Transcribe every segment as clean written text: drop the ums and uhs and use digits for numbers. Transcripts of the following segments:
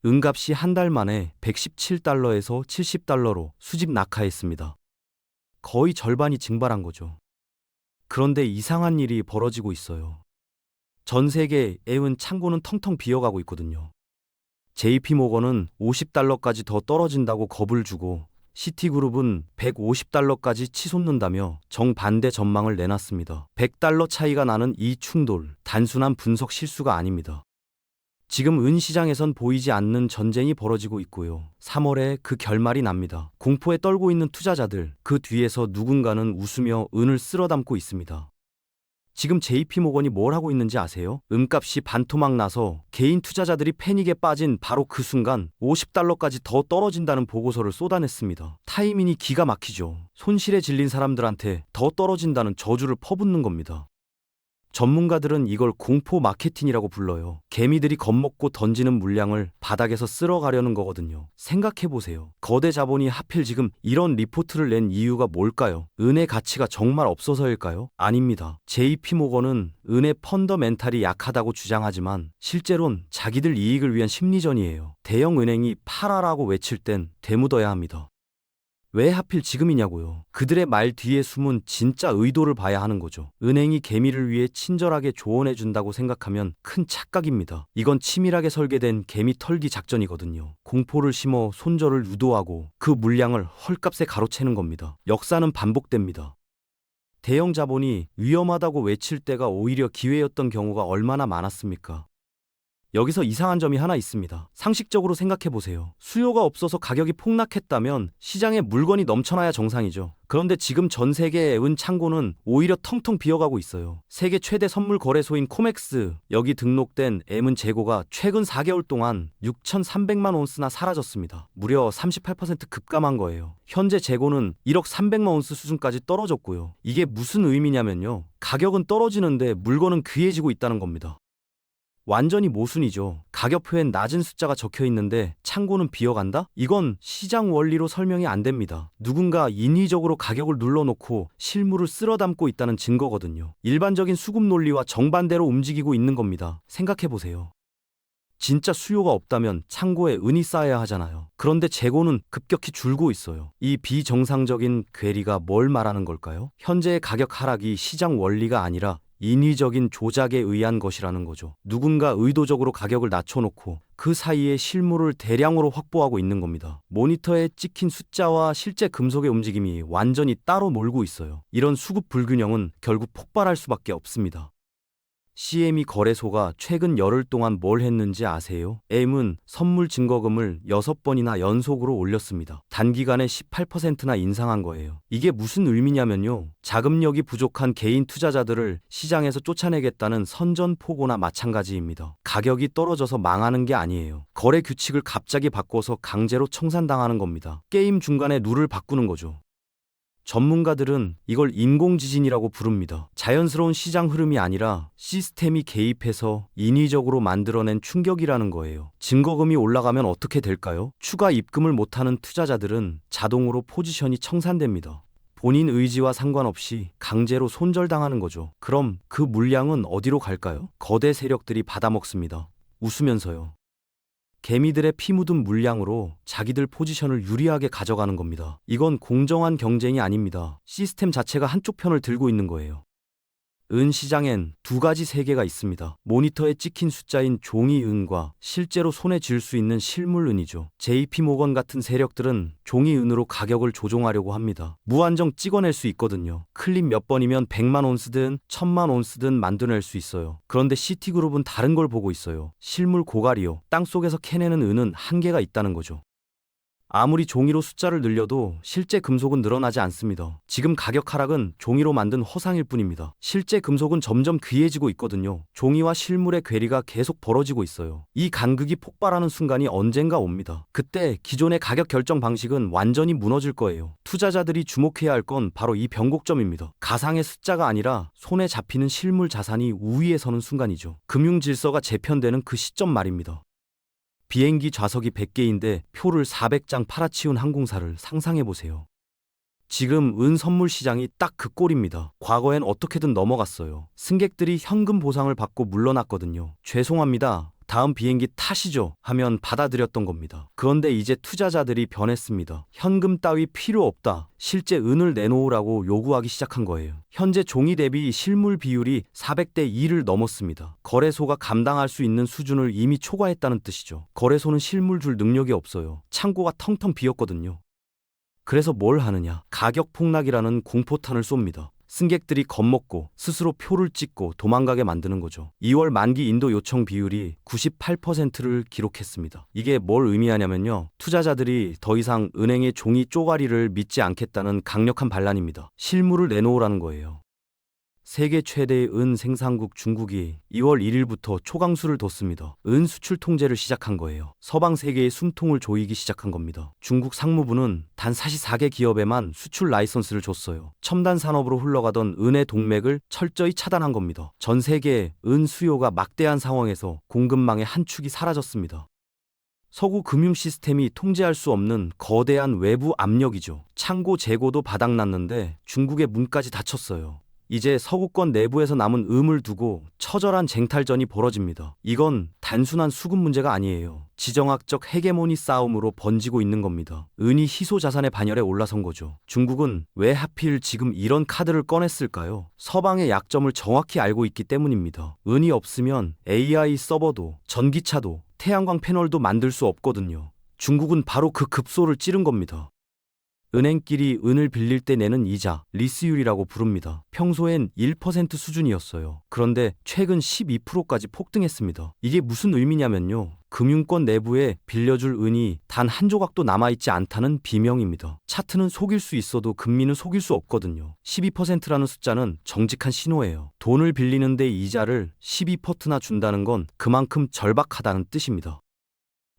은값이 한 달 만에 117달러에서 70달러로 수직 낙하했습니다. 거의 절반이 증발한 거죠. 그런데 이상한 일이 벌어지고 있어요. 전 세계 애은 창고는 텅텅 비어가고 있거든요. JP모건은 50달러까지 더 떨어진다고 겁을 주고 시티그룹은 150달러까지 치솟는다며 정반대 전망을 내놨습니다. 100달러 차이가 나는 이 충돌, 단순한 분석 실수가 아닙니다. 지금 은 시장에선 보이지 않는 전쟁이 벌어지고 있고요. 3월에 그 결말이 납니다. 공포에 떨고 있는 투자자들, 그 뒤에서 누군가는 웃으며 은을 쓸어담고 있습니다. 지금 JP모건이 뭘 하고 있는지 아세요? 은값이 반토막 나서 개인 투자자들이 패닉에 빠진 바로 그 순간 50달러까지 더 떨어진다는 보고서를 쏟아냈습니다. 타이밍이 기가 막히죠. 손실에 질린 사람들한테 더 떨어진다는 저주를 퍼붓는 겁니다. 전문가들은 이걸 공포 마케팅이라고 불러요. 개미들이 겁먹고 던지는 물량을 바닥에서 쓸어가려는 거거든요. 생각해보세요. 거대 자본이 하필 지금 이런 리포트를 낸 이유가 뭘까요? 은의 가치가 정말 없어서일까요? 아닙니다. JP모건은 은의 펀더멘탈이 약하다고 주장하지만 실제론 자기들 이익을 위한 심리전이에요. 대형 은행이 팔아라고 외칠 땐 되묻어야 합니다. 왜 하필 지금이냐고요. 그들의 말 뒤에 숨은 진짜 의도를 봐야 하는 거죠. 은행이 개미를 위해 친절하게 조언해준다고 생각하면 큰 착각입니다. 이건 치밀하게 설계된 개미 털기 작전이거든요. 공포를 심어 손절을 유도하고 그 물량을 헐값에 가로채는 겁니다. 역사는 반복됩니다. 대형 자본이 위험하다고 외칠 때가 오히려 기회였던 경우가 얼마나 많았습니까? 여기서 이상한 점이 하나 있습니다. 상식적으로 생각해보세요. 수요가 없어서 가격이 폭락했다면 시장에 물건이 넘쳐나야 정상이죠. 그런데 지금 전 세계의 은 창고는 오히려 텅텅 비어가고 있어요. 세계 최대 선물 거래소인 코멕스, 여기 등록된 M은 재고가 최근 4개월 동안 6,300만 온스나 사라졌습니다. 무려 38% 급감한 거예요. 현재 재고는 1억 300만 온스 수준까지 떨어졌고요. 이게 무슨 의미냐면요. 가격은 떨어지는데 물건은 귀해지고 있다는 겁니다. 완전히 모순이죠. 가격표엔 낮은 숫자가 적혀 있는데 창고는 비어간다? 이건 시장 원리로 설명이 안 됩니다. 누군가 인위적으로 가격을 눌러놓고 실물을 쓸어담고 있다는 증거거든요. 일반적인 수급 논리와 정반대로 움직이고 있는 겁니다. 생각해보세요. 진짜 수요가 없다면 창고에 은이 쌓여야 하잖아요. 그런데 재고는 급격히 줄고 있어요. 이 비정상적인 괴리가 뭘 말하는 걸까요? 현재의 가격 하락이 시장 원리가 아니라 인위적인 조작에 의한 것이라는 거죠. 누군가 의도적으로 가격을 낮춰놓고 그 사이에 실물을 대량으로 확보하고 있는 겁니다. 모니터에 찍힌 숫자와 실제 금속의 움직임이 완전히 따로 놀고 있어요. 이런 수급 불균형은 결국 폭발할 수밖에 없습니다. CME 거래소가 최근 열흘 동안 뭘 했는지 아세요? M은 선물 증거금을 6번이나 연속으로 올렸습니다. 단기간에 18%나 인상한 거예요. 이게 무슨 의미냐면요. 자금력이 부족한 개인 투자자들을 시장에서 쫓아내겠다는 선전포고나 마찬가지입니다. 가격이 떨어져서 망하는 게 아니에요. 거래 규칙을 갑자기 바꿔서 강제로 청산당하는 겁니다. 게임 중간에 룰을 바꾸는 거죠. 전문가들은 이걸 인공지진이라고 부릅니다. 자연스러운 시장 흐름이 아니라 시스템이 개입해서 인위적으로 만들어낸 충격이라는 거예요. 증거금이 올라가면 어떻게 될까요? 추가 입금을 못하는 투자자들은 자동으로 포지션이 청산됩니다. 본인 의지와 상관없이 강제로 손절당하는 거죠. 그럼 그 물량은 어디로 갈까요? 거대 세력들이 받아먹습니다. 웃으면서요. 개미들의 피 묻은 물량으로 자기들 포지션을 유리하게 가져가는 겁니다. 이건 공정한 경쟁이 아닙니다. 시스템 자체가 한쪽 편을 들고 있는 거예요. 은 시장엔 두 가지 세계가 있습니다. 모니터에 찍힌 숫자인 종이 은과 실제로 손에 쥘 수 있는 실물 은이죠. JP모건 같은 세력들은 종이 은으로 가격을 조종하려고 합니다. 무한정 찍어낼 수 있거든요. 클릭 몇 번이면 100만 온스든 1000만 온스든 만들어낼 수 있어요. 그런데 시티그룹은 다른 걸 보고 있어요. 실물 고갈이요. 땅속에서 캐내는 은은 한계가 있다는 거죠. 아무리 종이로 숫자를 늘려도 실제 금속은 늘어나지 않습니다. 지금 가격 하락은 종이로 만든 허상일 뿐입니다. 실제 금속은 점점 귀해지고 있거든요. 종이와 실물의 괴리가 계속 벌어지고 있어요. 이 간극이 폭발하는 순간이 언젠가 옵니다. 그때 기존의 가격 결정 방식은 완전히 무너질 거예요. 투자자들이 주목해야 할 건 바로 이 변곡점입니다. 가상의 숫자가 아니라 손에 잡히는 실물 자산이 우위에 서는 순간이죠. 금융 질서가 재편되는 그 시점 말입니다. 비행기 좌석이 100개인데 표를 400장 팔아치운 항공사를 상상해보세요. 지금 은 선물 시장이 딱 그 꼴입니다. 과거엔 어떻게든 넘어갔어요. 승객들이 현금 보상을 받고 물러났거든요. 죄송합니다. 다음 비행기 타시죠 하면 받아들였던 겁니다. 그런데 이제 투자자들이 변했습니다. 현금 따위 필요 없다. 실제 은을 내놓으라고 요구하기 시작한 거예요. 현재 종이 대비 실물 비율이 400대 2를 넘었습니다. 거래소가 감당할 수 있는 수준을 이미 초과했다는 뜻이죠. 거래소는 실물 줄 능력이 없어요. 창고가 텅텅 비었거든요. 그래서 뭘 하느냐? 가격 폭락이라는 공포탄을 쏩니다. 승객들이 겁먹고 스스로 표를 찍고 도망가게 만드는 거죠. 2월 만기 인도 요청 비율이 98%를 기록했습니다. 이게 뭘 의미하냐면요. 투자자들이 더 이상 은행의 종이 쪼가리를 믿지 않겠다는 강력한 반란입니다. 실물을 내놓으라는 거예요. 세계 최대의 은 생산국 중국이 2월 1일부터 초강수를 뒀습니다. 은 수출 통제를 시작한 거예요. 서방 세계의 숨통을 조이기 시작한 겁니다. 중국 상무부는 단 44개 기업에만 수출 라이선스를 줬어요. 첨단 산업으로 흘러가던 은의 동맥을 철저히 차단한 겁니다. 전 세계의 은 수요가 막대한 상황에서 공급망의 한 축이 사라졌습니다. 서구 금융 시스템이 통제할 수 없는 거대한 외부 압력이죠. 창고 재고도 바닥났는데 중국의 문까지 닫혔어요. 이제 서구권 내부에서 남은 음을 두고 처절한 쟁탈전이 벌어집니다. 이건 단순한 수급 문제가 아니에요. 지정학적 헤게모니 싸움으로 번지고 있는 겁니다. 은이 희소 자산의 반열에 올라선 거죠. 중국은 왜 하필 지금 이런 카드를 꺼냈을까요? 서방의 약점을 정확히 알고 있기 때문입니다. 은이 없으면 AI 서버도 전기차도 태양광 패널도 만들 수 없거든요. 중국은 바로 그 급소를 찌른 겁니다. 은행끼리 은을 빌릴 때 내는 이자, 리스율이라고 부릅니다. 평소엔 1% 수준이었어요. 그런데 최근 12%까지 폭등했습니다. 이게 무슨 의미냐면요. 금융권 내부에 빌려줄 은이 단 한 조각도 남아있지 않다는 비명입니다. 차트는 속일 수 있어도 금리는 속일 수 없거든요. 12%라는 숫자는 정직한 신호예요. 돈을 빌리는데 이자를 12%나 준다는 건 그만큼 절박하다는 뜻입니다.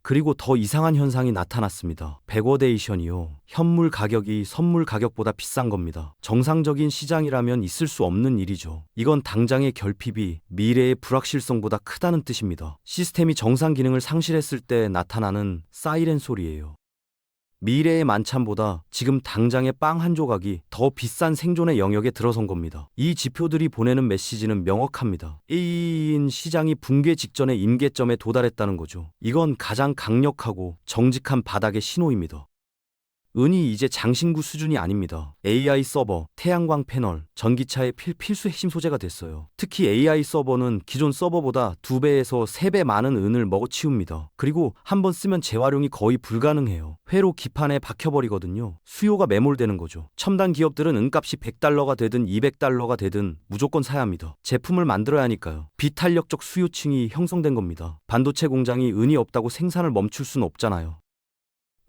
그리고 더 이상한 현상이 나타났습니다. 백워데이션이요. 현물 가격이 선물 가격보다 비싼 겁니다. 정상적인 시장이라면 있을 수 없는 일이죠. 이건 당장의 결핍이 미래의 불확실성보다 크다는 뜻입니다. 시스템이 정상 기능을 상실했을 때 나타나는 사이렌 소리예요. 미래의 만찬보다 지금 당장의 빵 한 조각이 더 비싼 생존의 영역에 들어선 겁니다. 이 지표들이 보내는 메시지는 명확합니다. A인 시장이 붕괴 직전의 임계점에 도달했다는 거죠. 이건 가장 강력하고 정직한 바닥의 신호입니다. 은이 이제 장신구 수준이 아닙니다. AI 서버, 태양광 패널, 전기차의 필수 핵심 소재가 됐어요. 특히 AI 서버는 기존 서버보다 2배에서 3배 많은 은을 먹어치웁니다. 그리고 한번 쓰면 재활용이 거의 불가능해요. 회로 기판에 박혀버리거든요. 수요가 매몰되는 거죠. 첨단 기업들은 은값이 $100가 되든 $200가 되든 무조건 사야 합니다. 제품을 만들어야 하니까요. 비탄력적 수요층이 형성된 겁니다. 반도체 공장이 은이 없다고 생산을 멈출 수는 없잖아요.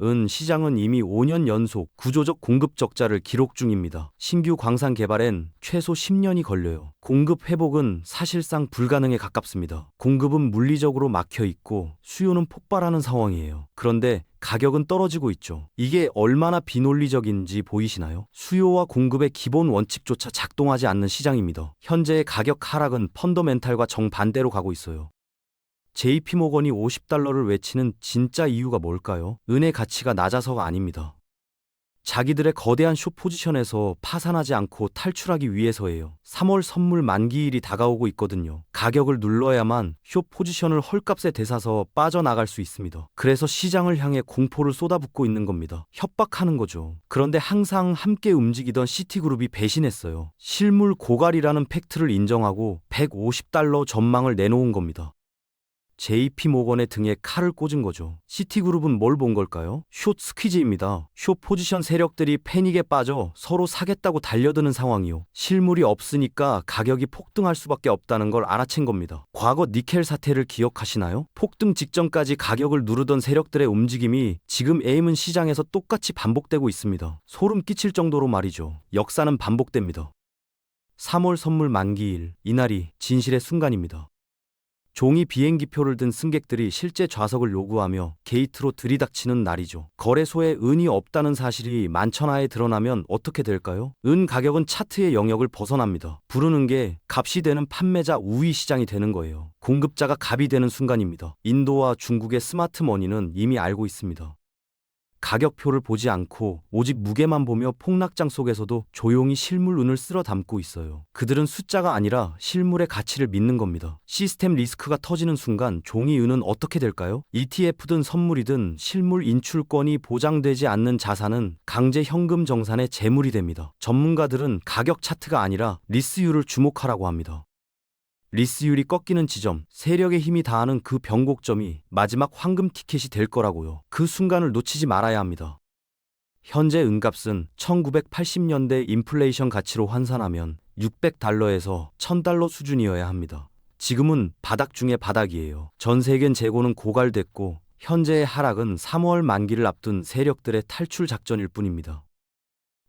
은 시장은 이미 5년 연속 구조적 공급 적자를 기록 중입니다. 신규 광산 개발엔 최소 10년이 걸려요. 공급 회복은 사실상 불가능에 가깝습니다. 공급은 물리적으로 막혀 있고 수요는 폭발하는 상황이에요. 그런데 가격은 떨어지고 있죠. 이게 얼마나 비논리적인지 보이시나요? 수요와 공급의 기본 원칙조차 작동하지 않는 시장입니다. 현재의 가격 하락은 펀더멘탈과 정반대로 가고 있어요. JP모건이 $50를 외치는 진짜 이유가 뭘까요? 은의 가치가 낮아서가 아닙니다. 자기들의 거대한 숏 포지션에서 파산하지 않고 탈출하기 위해서예요. 3월 선물 만기일이 다가오고 있거든요. 가격을 눌러야만 숏 포지션을 헐값에 되사서 빠져나갈 수 있습니다. 그래서 시장을 향해 공포를 쏟아붓고 있는 겁니다. 협박하는 거죠. 그런데 항상 함께 움직이던 시티그룹이 배신했어요. 실물 고갈이라는 팩트를 인정하고 $150 전망을 내놓은 겁니다. JP모건의 등에 칼을 꽂은 거죠. 시티그룹은 뭘 본 걸까요? 숏 스퀴즈입니다. 숏 포지션 세력들이 패닉에 빠져 서로 사겠다고 달려드는 상황이요. 실물이 없으니까 가격이 폭등할 수밖에 없다는 걸 알아챈 겁니다. 과거 니켈 사태를 기억하시나요? 폭등 직전까지 가격을 누르던 세력들의 움직임이 지금 에임은 시장에서 똑같이 반복되고 있습니다. 소름 끼칠 정도로 말이죠. 역사는 반복됩니다. 3월 선물 만기일, 이날이 진실의 순간입니다. 종이 비행기표를 든 승객들이 실제 좌석을 요구하며 게이트로 들이닥치는 날이죠. 거래소에 은이 없다는 사실이 만천하에 드러나면 어떻게 될까요? 은 가격은 차트의 영역을 벗어납니다. 부르는 게 값이 되는 판매자 우위 시장이 되는 거예요. 공급자가 갑이 되는 순간입니다. 인도와 중국의 스마트 머니는 이미 알고 있습니다. 가격표를 보지 않고 오직 무게만 보며 폭락장 속에서도 조용히 실물 운을 쓸어 담고 있어요. 그들은 숫자가 아니라 실물의 가치를 믿는 겁니다. 시스템 리스크가 터지는 순간 종이 운은 어떻게 될까요? ETF든 선물이든 실물 인출권이 보장되지 않는 자산은 강제 현금 정산의 재물이 됩니다. 전문가들은 가격 차트가 아니라 리스율을 주목하라고 합니다. 리스율이 꺾이는 지점, 세력의 힘이 다하는 그 변곡점이 마지막 황금 티켓이 될 거라고요. 그 순간을 놓치지 말아야 합니다. 현재 은값은 1980년대 인플레이션 가치로 환산하면 600달러에서 1000달러 수준이어야 합니다. 지금은 바닥 중의 바닥이에요. 전 세계 재고는 고갈됐고 현재의 하락은 3월 만기를 앞둔 세력들의 탈출 작전일 뿐입니다.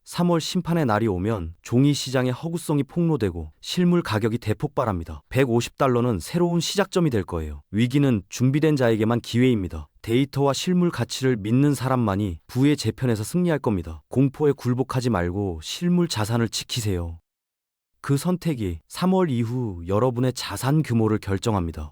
3월 심판의 날이 오면 종이 시장의 허구성이 폭로되고 실물 가격이 대폭발합니다. 150달러는 새로운 시작점이 될 거예요. 위기는 준비된 자에게만 기회입니다. 데이터와 실물 가치를 믿는 사람만이 부의 재편에서 승리할 겁니다. 공포에 굴복하지 말고 실물 자산을 지키세요. 그 선택이 3월 이후 여러분의 자산 규모를 결정합니다.